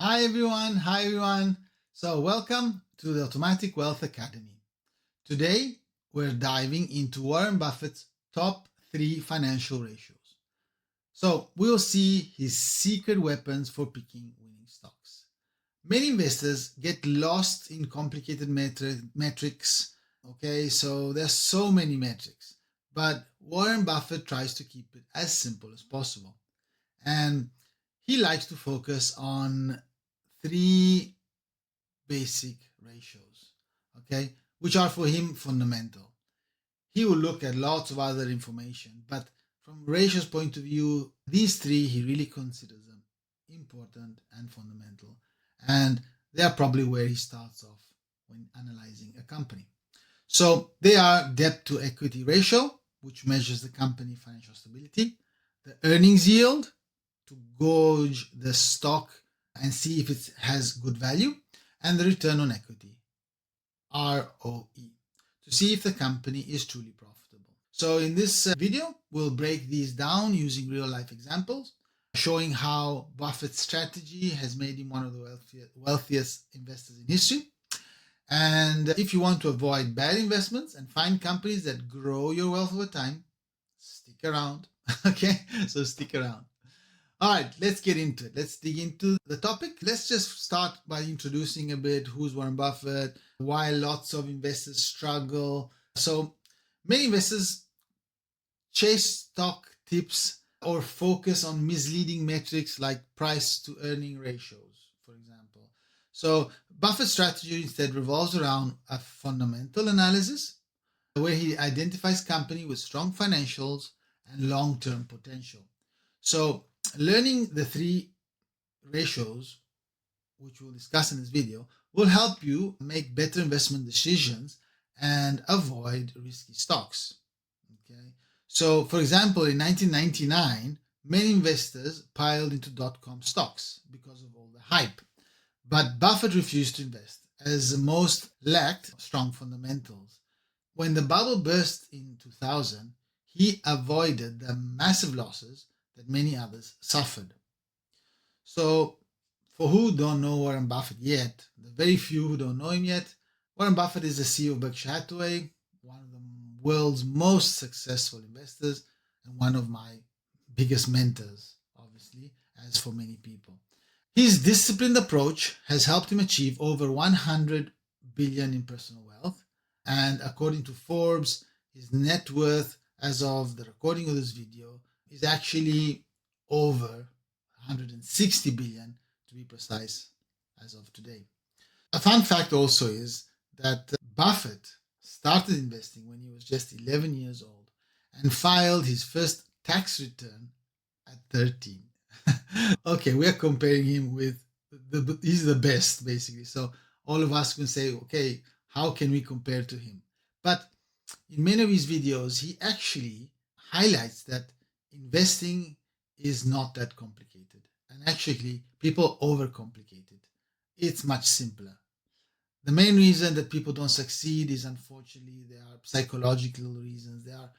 Hi everyone. So welcome to the Automatic Wealth Academy. Today we're diving into Warren Buffett's top 3 financial ratios. So we'll see his secret weapons for picking winning stocks. Many investors get lost in complicated metrics. Okay, so there's so many metrics, but Warren Buffett tries to keep it as simple as possible. And he likes to focus on three basic ratios, okay, which are for him fundamental. He will look at lots of other information, but from ratios point of view, these three he really considers them important and fundamental, and they are probably where he starts off when analyzing a company. So they are debt to equity ratio, which measures the company financial stability, the earnings yield to gauge the stock and see if it has good value, and the return on equity, ROE, to see if the company is truly profitable. So in this video, we'll break these down using real life examples, showing how Buffett's strategy has made him one of the wealthiest investors in history. And if you want to avoid bad investments and find companies that grow your wealth over time, stick around. Okay, so stick around. All right, let's get into it. Let's dig into the topic. Let's just start by introducing a bit who's Warren Buffett, why lots of investors struggle. So many investors chase stock tips or focus on misleading metrics like price to earning ratios, for example. So Buffett's strategy instead revolves around a fundamental analysis where he identifies company with strong financials and long-term potential. So learning the three ratios, which we'll discuss in this video, will help you make better investment decisions and avoid risky stocks. Okay. So, for example, in 1999, many investors piled into dot-com stocks because of all the hype. But Buffett refused to invest, as most lacked strong fundamentals. When the bubble burst in 2000, he avoided the massive losses that many others suffered. So, for who don't know Warren Buffett yet, the very few who don't know him yet, Warren Buffett is the CEO of Berkshire Hathaway, one of the world's most successful investors, and one of my biggest mentors, obviously, as for many people. His disciplined approach has helped him achieve over 100 billion in personal wealth, and according to Forbes, his net worth as of the recording of this video is actually over 160 billion, to be precise, as of today. A fun fact also is that Buffett started investing when he was just 11 years old and filed his first tax return at 13. Okay, we're comparing him with he's the best basically. So all of us can say, okay, how can we compare to him? But in many of his videos, he actually highlights that investing is not that complicated. And actually, people overcomplicate it. It's much simpler. The main reason that people don't succeed is unfortunately there are psychological reasons, there are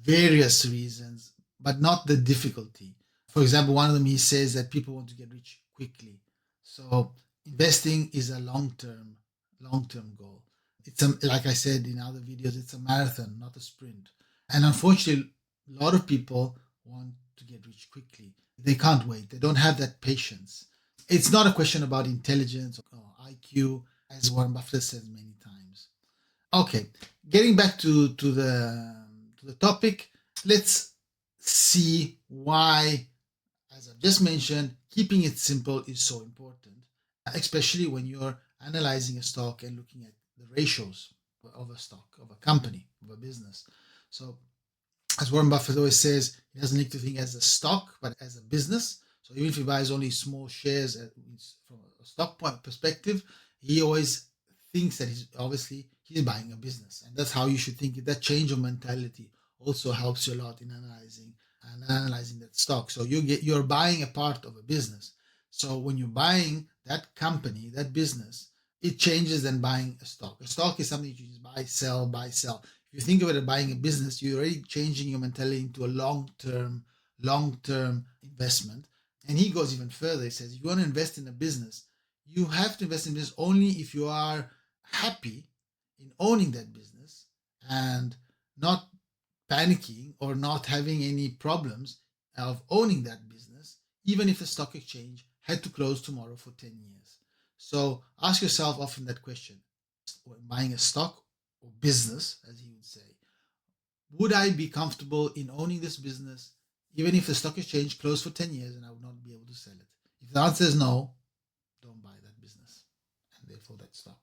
various reasons, but not the difficulty. For example, one of them, he says that people want to get rich quickly. So investing is a long-term goal. It's like I said in other videos, it's a marathon, not a sprint. And unfortunately, a lot of people want to get rich quickly. They can't wait. They don't have that patience. It's not a question about intelligence or IQ, as Warren Buffett says many times. Okay, getting back to the topic, let's see why, as I've just mentioned, keeping it simple is so important, especially when you're analyzing a stock and looking at the ratios of a stock, of a company, of a business. So, as Warren Buffett always says, he doesn't like to think as a stock, but as a business. So even if he buys only small shares from a stock point perspective, he always thinks that he's buying a business, and that's how you should think. That change of mentality also helps you a lot in analyzing that stock. So you're buying a part of a business. So when you're buying that company, that business, it changes than buying a stock. A stock is something you just buy, sell, buy, sell. If you think of it as buying a business, you're already changing your mentality into a long-term investment. And he goes even further. He says, if you want to invest in a business, You have to invest in business only if you are happy in owning that business and not panicking or not having any problems of owning that business, even if the stock exchange had to close tomorrow for 10 years. So ask yourself often that question: when buying a stock or business, as he would say, would I be comfortable in owning this business even if the stock exchange closed for 10 years and I would not be able to sell it? If the answer is no, don't buy that business and therefore that stock.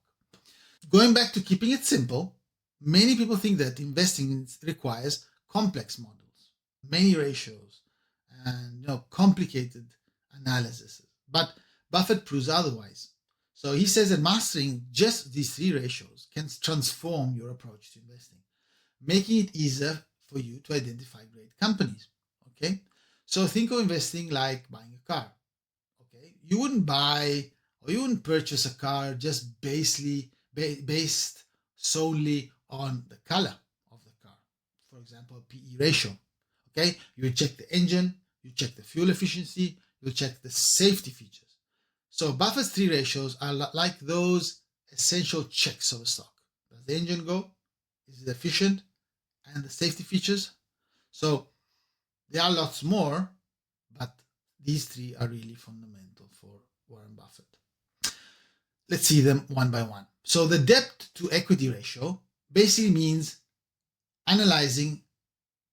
Going back to keeping it simple, many people think that investing requires complex models, many ratios, and complicated analysis. But Buffett proves otherwise. So he says that mastering just these three ratios can transform your approach to investing, making it easier for you to identify great companies. Okay, so think of investing like buying a car. Okay, you wouldn't buy or you wouldn't purchase a car just based solely on the color of the car. For example, PE ratio. Okay, you check the engine, you check the fuel efficiency, you check the safety features. So Buffett's three ratios are like those essential checks of a stock. Does the engine go? Is it efficient? And the safety features. So there are lots more, but these three are really fundamental for Warren Buffett. Let's see them one by one. So the debt to equity ratio basically means analyzing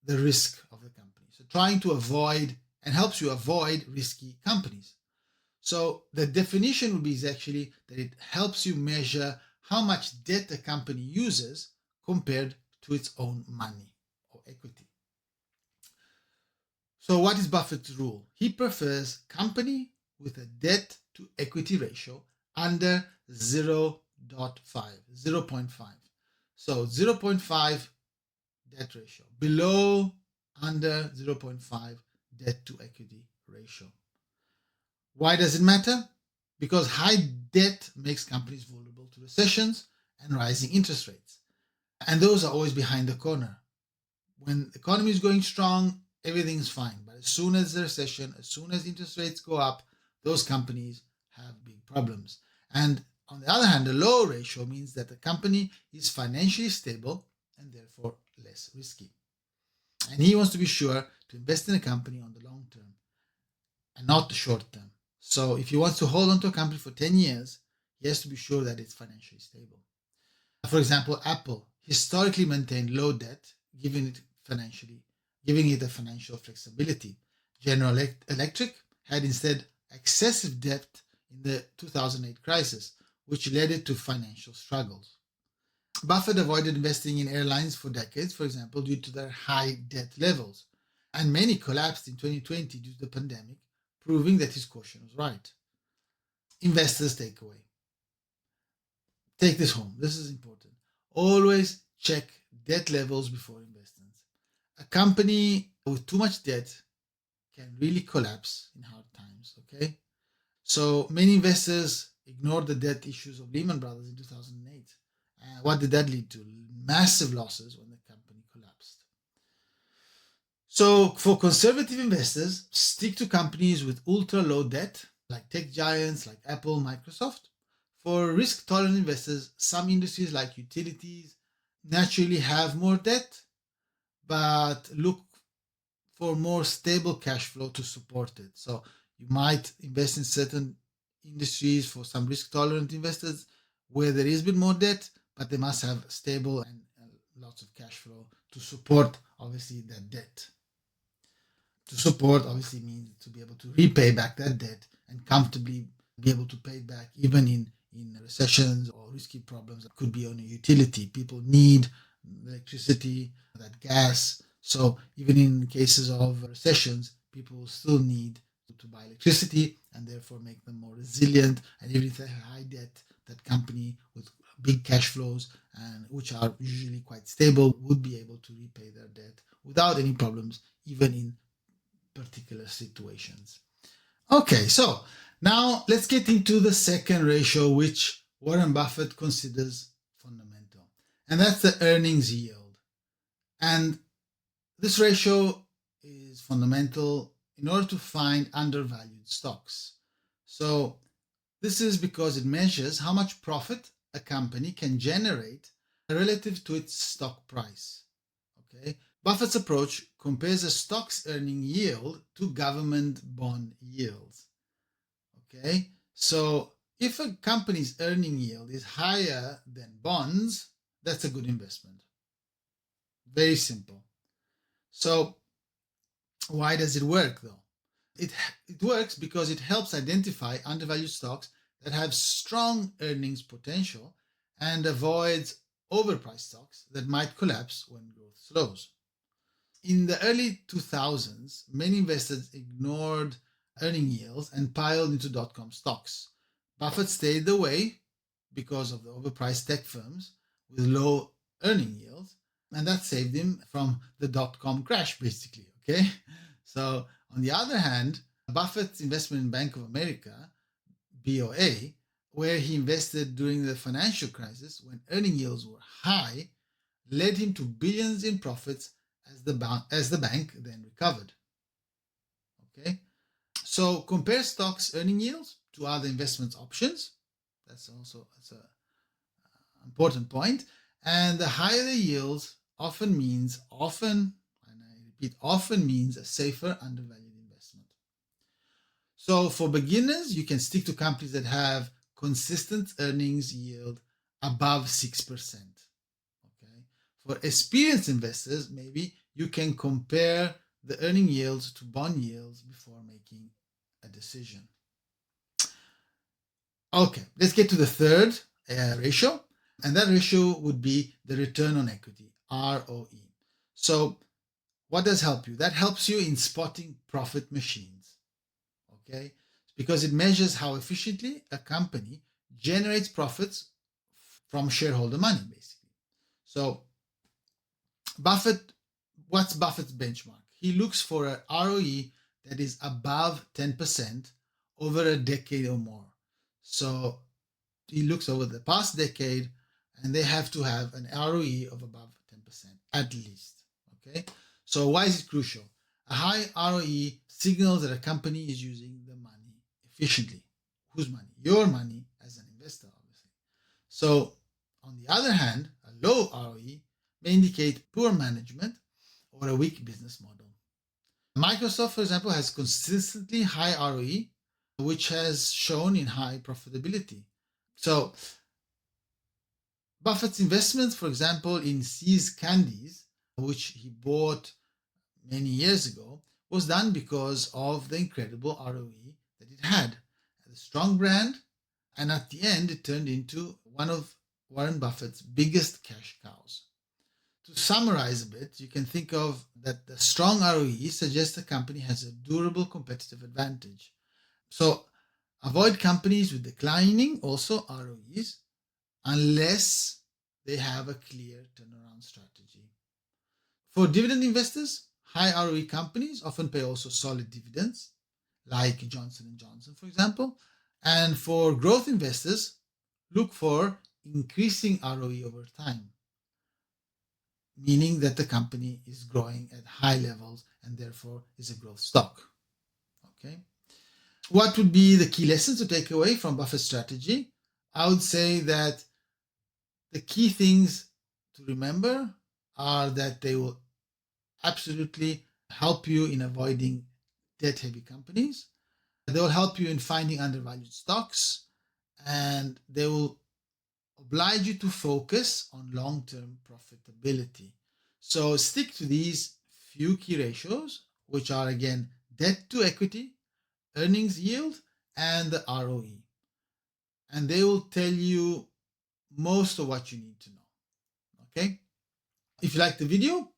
the risk of the company. So trying to avoid and helps you avoid risky companies. So the definition would be actually that it helps you measure how much debt a company uses compared to its own money or equity. So what is Buffett's rule? He prefers company with a debt to equity ratio under 0.5. So 0.5 debt ratio, below under 0.5 debt to equity ratio. Why does it matter? Because high debt makes companies vulnerable to recessions and rising interest rates. And those are always behind the corner. When the economy is going strong, everything's fine. But as soon as the recession, as soon as interest rates go up, those companies have big problems. And on the other hand, a low ratio means that the company is financially stable and therefore less risky. And he wants to be sure to invest in a company on the long term and not the short term. So if he wants to hold on to a company for 10 years, he has to be sure that it's financially stable. For example, Apple historically maintained low debt, giving it a financial flexibility. General Electric had instead excessive debt in the 2008 crisis, which led it to financial struggles. Buffett avoided investing in airlines for decades, for example, due to their high debt levels, and many collapsed in 2020 due to the pandemic, proving that his caution was right. Investors' takeaway. Take this home. This is important. Always check debt levels before investments. A company with too much debt can really collapse in hard times, okay? So many investors ignored the debt issues of Lehman Brothers in 2008. What did that lead to? Massive losses when the company collapsed. So for conservative investors, stick to companies with ultra low debt, like tech giants like Apple, Microsoft. For risk-tolerant investors, some industries like utilities naturally have more debt, but look for more stable cash flow to support it. So you might invest in certain industries for some risk-tolerant investors where there is a bit more debt, but they must have stable and lots of cash flow to support, obviously, that debt. To support, obviously, means to be able to repay back that debt and comfortably be able to pay it back even in recessions or risky problems that could be on a utility. People need electricity, that gas. So even in cases of recessions, people will still need to buy electricity and therefore make them more resilient. And even if they have high debt, that company with big cash flows and which are usually quite stable would be able to repay their debt without any problems, even in particular situations. Okay, so now let's get into the second ratio, which Warren Buffett considers fundamental, and that's the earnings yield. And this ratio is fundamental in order to find undervalued stocks. So This is because it measures how much profit a company can generate relative to its stock price. Okay? Buffett's approach compares a stock's earning yield to government bond yields. Okay? So if a company's earning yield is higher than bonds, that's a good investment. Very simple. So why does it work though? It works because it helps identify undervalued stocks that have strong earnings potential and avoids overpriced stocks that might collapse when growth slows. In the early 2000s, many investors ignored earning yields and piled into dot-com stocks. Buffett stayed away because of the overpriced tech firms with low earning yields, and that saved him from the dot-com crash, basically. Okay, so on the other hand, Buffett's investment in Bank of America, BOA, where he invested during the financial crisis when earning yields were high, led him to billions in profits as the bank then recovered. Okay, so compare stocks earning yields to other investment options. That's an important point. And the higher the yields often means and I repeat, often means a safer undervalued investment. So for beginners, you can stick to companies that have consistent earnings yield above 6%. Okay. For experienced investors, maybe you can compare the earning yields to bond yields before making a decision. Okay, let's get to the third ratio, and that ratio would be the return on equity, ROE. So what does help you? That helps you in spotting profit machines, okay? Because it measures how efficiently a company generates profits from shareholder money, basically. So what's Buffett's benchmark? He looks for an ROE that is above 10% over a decade or more. So he looks over the past decade, and they have to have an ROE of above 10% at least. Okay. So why is it crucial? A high ROE signals that a company is using the money efficiently. Whose money? Your money as an investor, obviously. So on the other hand, a low ROE may indicate poor management or a weak business model. Microsoft, for example, has consistently high ROE, which has shown in high profitability. So Buffett's investment, for example, in See's Candies, which he bought many years ago, was done because of the incredible ROE that it had. It had a strong brand, and at the end, it turned into one of Warren Buffett's biggest cash cows. To summarize a bit, you can think of that the strong ROE suggests the company has a durable competitive advantage. So avoid companies with declining also ROEs unless they have a clear turnaround strategy. For dividend investors, high ROE companies often pay also solid dividends, like Johnson & Johnson, for example. And for growth investors, look for increasing ROE over time, meaning that the company is growing at high levels and therefore is a growth stock. Okay. What would be the key lessons to take away from Buffett's strategy? I would say that the key things to remember are that they will absolutely help you in avoiding debt-heavy companies. They will help you in finding undervalued stocks, and they will oblige you to focus on long-term profitability. So stick to these few key ratios, which are again debt to equity, earnings yield, and the ROE. And they will tell you most of what you need to know. Okay? If you like the video,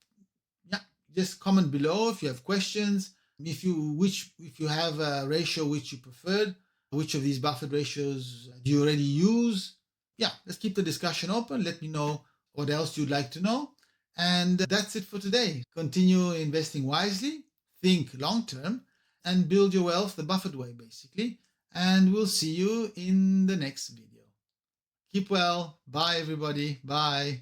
just comment below if you have questions. If you have a ratio which you preferred, which of these Buffett ratios do you already use? Let's keep the discussion open. Let me know what else you'd like to know. And that's it for today. Continue investing wisely, think long term, and build your wealth the Buffett way, basically. And we'll see you in the next video. Keep well. Bye, everybody. Bye.